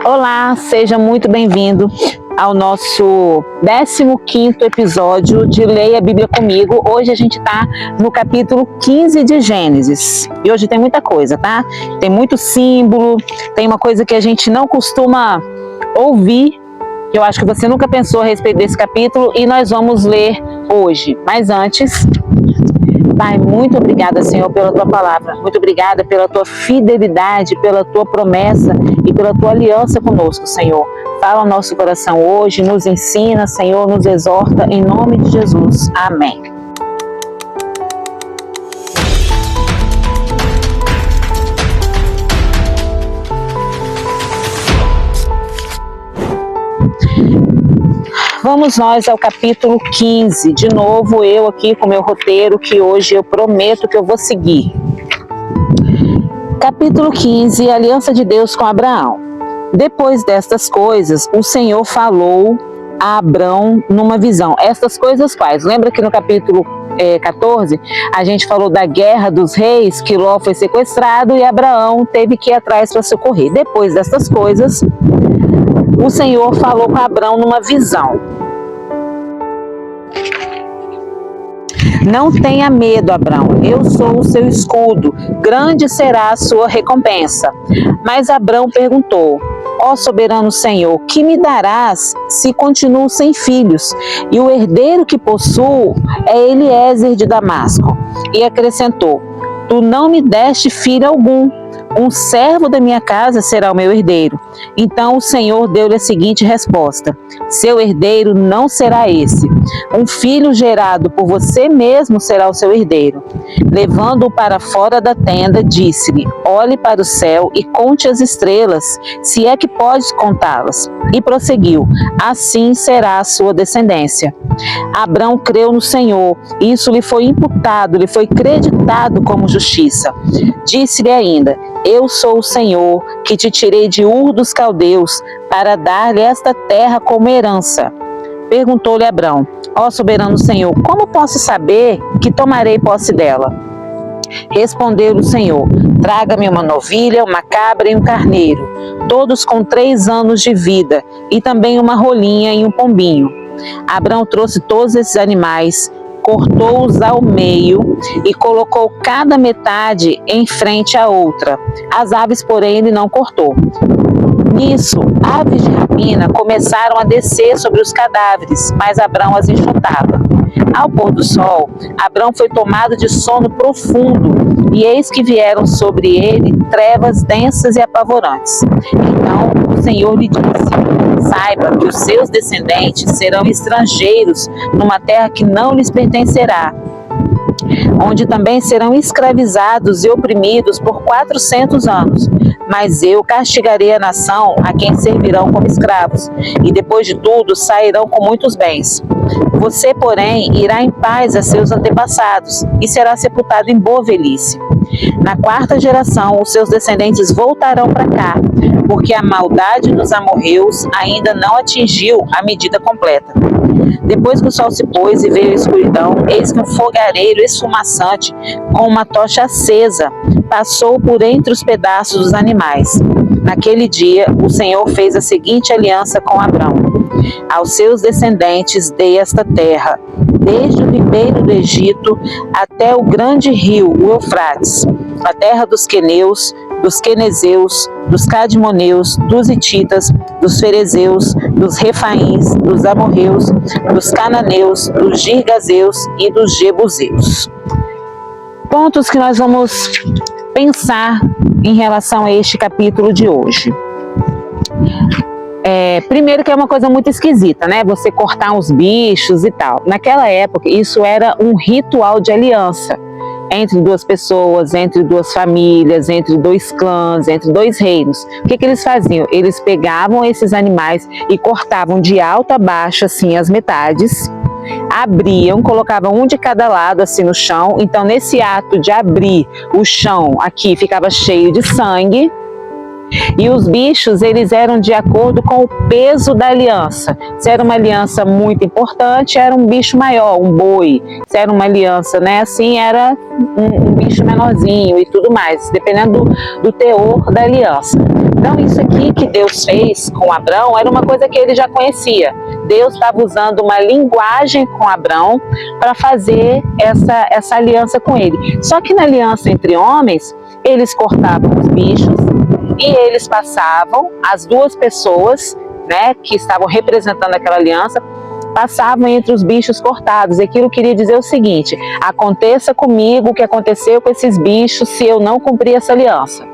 Olá, seja muito bem-vindo ao nosso 15º episódio de Leia a Bíblia Comigo. Hoje a gente está no capítulo 15 de Gênesis. E hoje tem muita coisa, tá? Tem muito símbolo, tem uma coisa que a gente não costuma ouvir, que eu acho que você nunca pensou a respeito desse capítulo, e nós vamos ler hoje. Mas antes, Pai, muito obrigada, Senhor, pela Tua palavra. Muito obrigada pela Tua fidelidade, pela Tua promessa e pela Tua aliança conosco, Senhor. Fala ao nosso coração hoje, nos ensina, Senhor, nos exorta, em nome de Jesus. Amém. Vamos nós ao capítulo 15, de novo eu aqui com meu roteiro, que hoje eu prometo que eu vou seguir. Capítulo 15, Aliança de Deus com Abraão. Depois destas coisas, o Senhor falou a Abrão numa visão. Estas coisas quais? Lembra que no capítulo 14, a gente falou da guerra dos reis, que Ló foi sequestrado e Abraão teve que ir atrás para socorrer. Depois destas coisas, o Senhor falou com Abrão numa visão. Não tenha medo, Abrão, eu sou o seu escudo, grande será a sua recompensa. Mas Abrão perguntou: ó soberano Senhor, que me darás se continuo sem filhos? E o herdeiro que possuo é Eliezer de Damasco. E acrescentou: tu não me deste filho algum. Um servo da minha casa será o meu herdeiro. Então o Senhor deu-lhe a seguinte resposta: seu herdeiro não será esse. Um filho gerado por você mesmo será o seu herdeiro. Levando-o para fora da tenda, disse-lhe: olhe para o céu e conte as estrelas, se é que podes contá-las. E prosseguiu: assim será a sua descendência. Abrão creu no Senhor, e isso lhe foi imputado, lhe foi creditado como justiça. Disse-lhe ainda: eu sou o Senhor, que te tirei de Ur dos Caldeus, para dar-lhe esta terra como herança. Perguntou-lhe Abrão: ó soberano Senhor, como posso saber que tomarei posse dela? Respondeu-lhe o Senhor: traga-me uma novilha, uma cabra e um carneiro, todos com 3 anos de vida, e também uma rolinha e um pombinho. Abrão trouxe todos esses animais, cortou-os ao meio e colocou cada metade em frente à outra. As aves, porém, ele não cortou. Nisso, aves de rapina começaram a descer sobre os cadáveres, mas Abrão as enxotava. Ao pôr do sol, Abrão foi tomado de sono profundo, e eis que vieram sobre ele trevas densas e apavorantes. Então o Senhor lhe disse: saiba que os seus descendentes serão estrangeiros numa terra que não lhes pertencerá, onde também serão escravizados e oprimidos por 400 anos. Mas eu castigarei a nação a quem servirão como escravos, e depois de tudo sairão com muitos bens. Você, porém, irá em paz a seus antepassados, e será sepultado em boa velhice. Na 4ª geração, os seus descendentes voltarão para cá, porque a maldade dos amorreus ainda não atingiu a medida completa. Depois que o sol se pôs e veio a escuridão, eis que um fogareiro esfumaçante, com uma tocha acesa, passou por entre os pedaços dos animais. Naquele dia, o Senhor fez a seguinte aliança com Abrão: aos seus descendentes dei esta terra, desde o ribeiro do Egito até o grande rio, o Eufrates, a terra dos queneus, dos quenezeus, dos cadmoneus, dos hititas, dos ferezeus, dos refaíns, dos amorreus, dos cananeus, dos girgazeus e dos jebuseus. Pontos que nós vamos pensar em relação a este capítulo de hoje. Primeiro que é uma coisa muito esquisita, né? Você cortar uns bichos e tal. Naquela época, isso era um ritual de aliança entre 2 pessoas, entre 2 famílias, entre 2 clãs, entre 2 reinos. O que eles faziam? Eles pegavam esses animais e cortavam de alto a baixo, assim, as metades, abriam, colocavam um de cada lado, assim, no chão. Então, nesse ato de abrir o chão, aqui ficava cheio de sangue. E os bichos, eles eram de acordo com o peso da aliança. Se era uma aliança muito importante, era um bicho maior, um boi. Se era uma aliança, né, assim, era um bicho menorzinho e tudo mais, dependendo do teor da aliança. Então isso aqui que Deus fez com Abrão era uma coisa que ele já conhecia. Deus estava usando uma linguagem com Abrão para fazer essa aliança com ele. Só que na aliança entre homens, eles cortavam os bichos e eles passavam, as duas pessoas, né, que estavam representando aquela aliança, passavam entre os bichos cortados. E aquilo queria dizer o seguinte: aconteça comigo o que aconteceu com esses bichos se eu não cumprir essa aliança.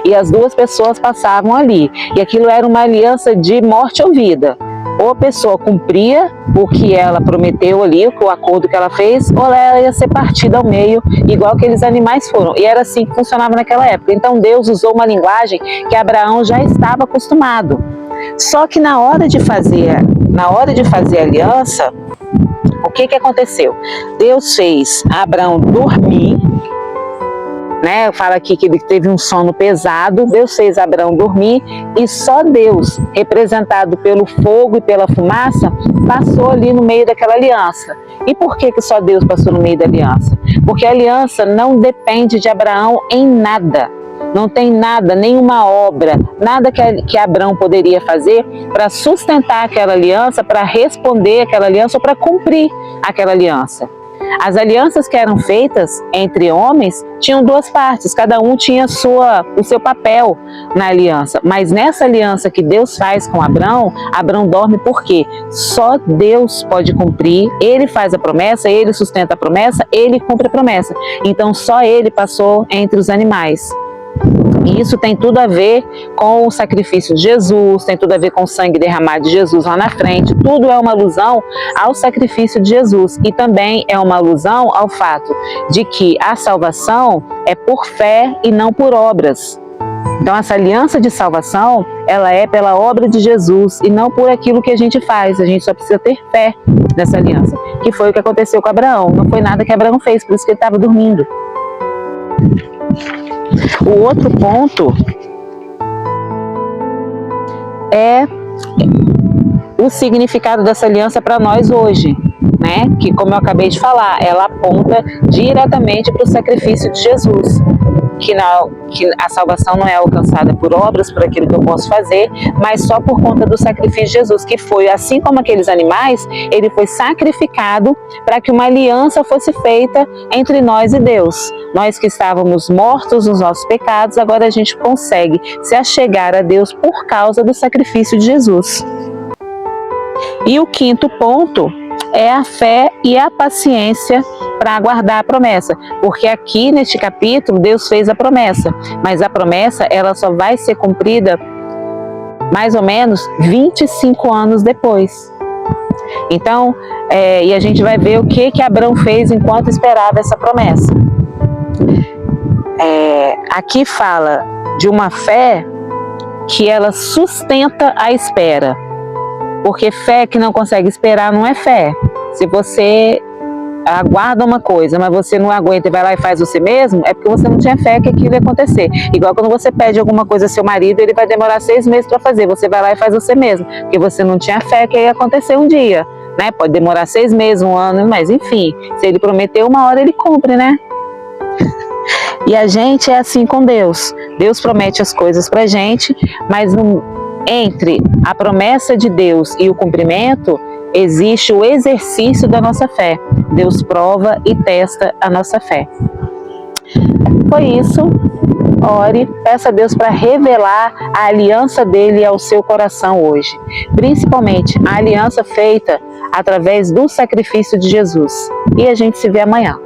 E as duas pessoas passavam ali. E aquilo era uma aliança de morte ou vida. Ou a pessoa cumpria o que ela prometeu ali, o acordo que ela fez, ou ela ia ser partida ao meio, igual aqueles animais foram. E era assim que funcionava naquela época. Então Deus usou uma linguagem que Abraão já estava acostumado. Só que na hora de fazer a aliança, o que aconteceu? Deus fez Abraão dormir, né? Fala aqui que ele teve um sono pesado. Deus fez Abraão dormir e só Deus, representado pelo fogo e pela fumaça, passou ali no meio daquela aliança. E por que só Deus passou no meio da aliança? Porque a aliança não depende de Abraão em nada. Não tem nada, nenhuma obra, nada que Abrão poderia fazer para sustentar aquela aliança, para responder aquela aliança ou para cumprir aquela aliança. As alianças que eram feitas entre homens tinham duas partes, cada um tinha o seu papel na aliança. Mas nessa aliança que Deus faz com Abrão, Abrão dorme porque só Deus pode cumprir. Ele faz a promessa, ele sustenta a promessa, ele cumpre a promessa. Então só ele passou entre os animais. E isso tem tudo a ver com o sacrifício de Jesus, tem tudo a ver com o sangue derramado de Jesus lá na frente. Tudo é uma alusão ao sacrifício de Jesus e também é uma alusão ao fato de que a salvação é por fé e não por obras. Então essa aliança de salvação, ela é pela obra de Jesus e não por aquilo que a gente faz. A gente só precisa ter fé nessa aliança, que foi o que aconteceu com Abraão. Não foi nada que Abraão fez, por isso que ele estava dormindo. O outro ponto é o significado dessa aliança para nós hoje, né? Que, como eu acabei de falar, ela aponta diretamente para o sacrifício de Jesus. Que a salvação não é alcançada por obras, por aquilo que eu posso fazer, mas só por conta do sacrifício de Jesus, que foi, assim como aqueles animais, ele foi sacrificado para que uma aliança fosse feita entre nós e Deus. Nós que estávamos mortos nos nossos pecados, agora a gente consegue se achegar a Deus por causa do sacrifício de Jesus. E o quinto ponto é a fé e a paciência para aguardar a promessa, porque aqui neste capítulo Deus fez a promessa, mas a promessa ela só vai ser cumprida mais ou menos 25 anos depois. Então, e a gente vai ver o que Abrão fez enquanto esperava essa promessa. Aqui fala de uma fé que ela sustenta a espera. Porque fé que não consegue esperar não é fé. Se você aguarda uma coisa, mas você não aguenta e vai lá e faz você mesmo, é porque você não tinha fé que aquilo ia acontecer. Igual quando você pede alguma coisa ao seu marido, ele vai demorar 6 meses para fazer, você vai lá e faz você mesmo, porque você não tinha fé que ia acontecer um dia, né? Pode demorar 6 meses, 1 ano, mas enfim, se ele prometeu, uma hora ele cumpre, né? E a gente é assim com Deus. Deus promete as coisas pra gente, mas entre a promessa de Deus e o cumprimento, existe o exercício da nossa fé. Deus prova e testa a nossa fé. Foi isso. Ore, peça a Deus para revelar a aliança dele ao seu coração hoje. Principalmente a aliança feita através do sacrifício de Jesus. E a gente se vê amanhã.